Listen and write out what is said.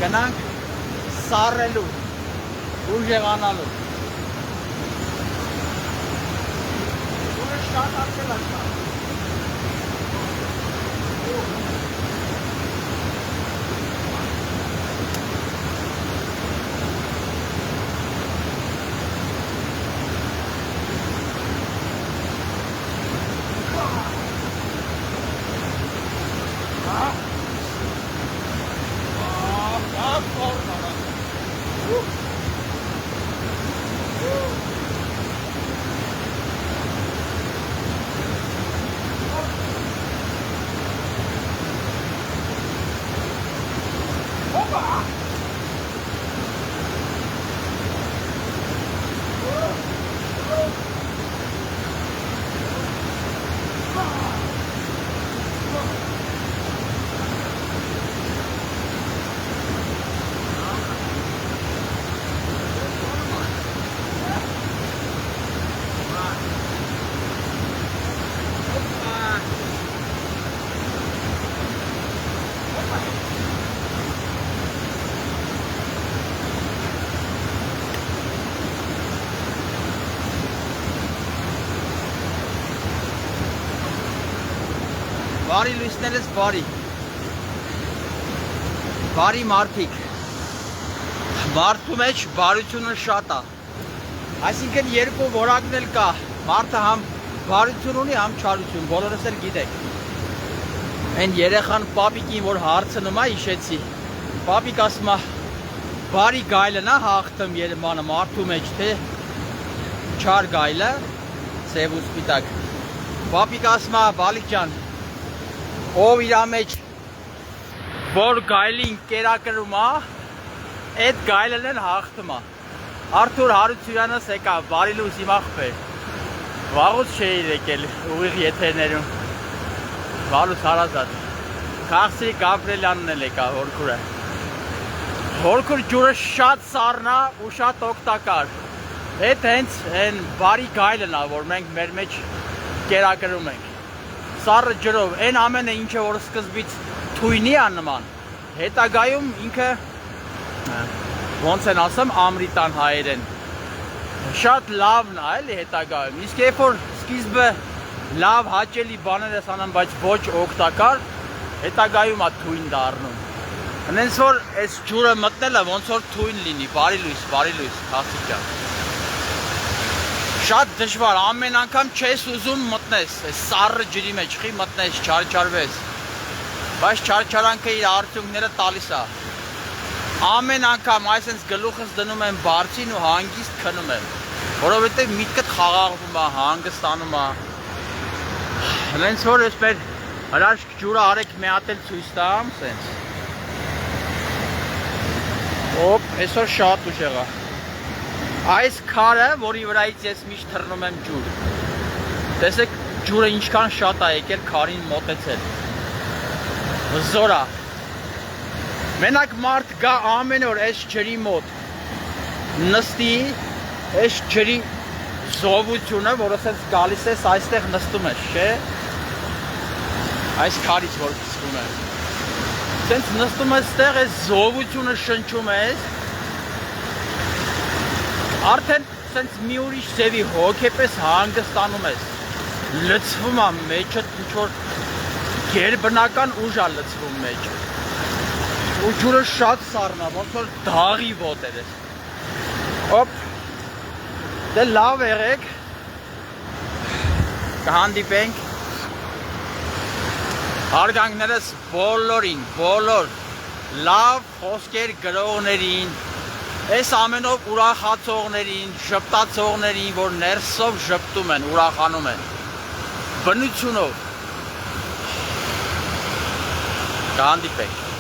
Գնանք սառելու, ուժեղանալու։ Ուրը շատ արկել աշա։ Բարի լույսներս բարի մարդիկ, մարդու մեջ բարությունը շատ է, այսինքն երկու որակն էլ կա, մարդը համ բարություն ունի, համ չարություն, բոլորս էլ գիտեք, են երեխան պապիկին, որ հարցնում է, իշեցի, պապիկ ասում է, բարի գայլն է հաղթում երմանը մարդու մեջ, թե չար գայլը, սև ու սպիտակ, պապիկ ասում է, բալիկ ջան, ով իր մեջ որ գայլին կերակրում է, այդ գայլն են հաղթում է։ Արթուր Հարությունյանս եկա, բարի լույս իմ աղբեր։ Վաղուց չէի եկել ուղիղ եթերներում։ Վաղուց հարազատ։ Քաղցրի Գաբրելյանն էլ եկա հորքուրը։ Հորքուր ջուրը շատ սառն է ու շատ օգտակար։ Այդ հենց այն բարի գայլն է, որ մենք մեր մեջ կերակրում ենք։ Սառը ջրով, այն ամենը ինչը որ սկզբից թույնի է նման, հետագայում ինքը, ոնց են ասեմ, ամրիտան հայերեն, շատ լավն է էլի հետագայում, իսկ երբ որ սկիզբը լավ հաճելի բաներ ես անում, բայց ոչ օգտակար, հետագայում է թույն դառնում։ Հենց որ այս ջուրը մտնելը ոնց որ թույն լինի, բարի լույս, քաղցիկ ջան։ Շատ դժվար, ամեն անգամ չես ուզում մտնես, այս սառը ջրի մեջ խի մտնես, չարչարվես, բայց չարչարանքը իր արդյունքները տալիս է։ Ամեն անգամ այսենց գլուխս դնում եմ բարձին ու հանգիստ քնում եմ, որովհետև միտքդ խաղաղվում է, հանգստանում է։ Հենց որ ես մեր հրաշք ջուրը արեք մի հատ էլ ցույց տամ, սենց։ Ոպ, այսօր շատ ուժեղ է։ Այս քարը, որի վրայից ես միշտ թռնում եմ ջուր, տեսեք ջուրը ինչքան շատ է եկել քարին մոտեցել, զորա, մենակ մարդ գա ամեն օր այս ջրի մոտ, նստի, այս ջրի զովությունը, որ ասենց գալիս ես այստեղ նստում ես, չէ, այս քարից որ սկսվում է, ասենց նստում ես ստեղ, այս զովությունը շնչում ես, արդեն սենց մի ուրիշ ձևի հոգեպես հանգստանում ես, լծվում է մեջը, ինչ-որ գերբնական ուժ է լծվում մեջը, ու ջուրը շատ սառն է, ոնց որ դաղի ոտեր ես, ոպ, դե լավ եղեք, կհանդիպենք, հարգանքներս բոլորին, բոլոր լավ խոսքեր գրողներին, այս ամենով ուրախացողներին, ժպտացողներին, որ ներսով ժպտում են, ուրախանում են, բնությունով, կհանդիպենք։